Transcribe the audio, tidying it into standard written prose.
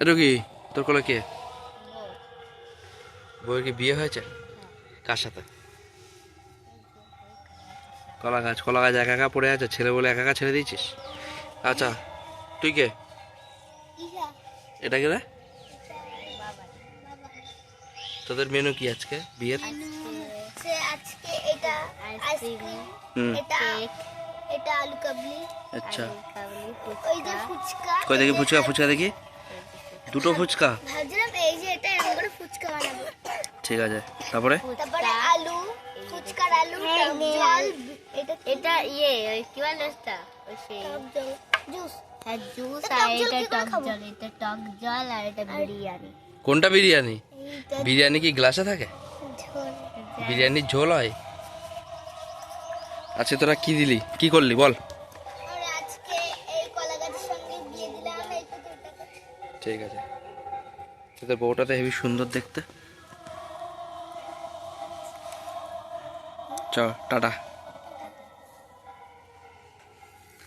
এটা কি তোর কোলে কে? বউয়ের কি বিয়ে হয়েছে? কার সাথে? কলা গাছ একা একা পড়ে আছে, ছেলে বলে একা একা ছেড়ে দিয়েছিস? আচ্ছা, তুই কে? এটা কে রে? তোদের মেনু কি আজকে বিয়ের? আজকে এটা আইসক্রিম, এটা এটা আলু কাবলি। আচ্ছা, ওই যে ফুচকা। কই দেখি ফুচকা, ফুচকা দেখি। দুটো ফুচকা? ভাবছিলাম এই যে এটা এমন করে ফুচকা বানাবো। ঠিক আছে, তারপরে আলু, ফুচকার আলু, জল, এটা ওই কি বলে এটা? ওই সেই জুস। হ্যাঁ জুস, আর এটা টক জল, এটা টক জল, আর এটা বিরিয়ানি। কোনটা বিরিয়ানি? বিরিয়ানি কি গ্লাসে থাকে? বিরিয়ানির ঝোল হয়? আচ্ছা, তোরা কি দিলি, কি করলি বল? আজকে এই কলা গাছের সঙ্গে দিয়ে দিলাম এই তো। ঠিক আছে, তোদের বউটাতে হেবি সুন্দর দেখতে। চ টাটা।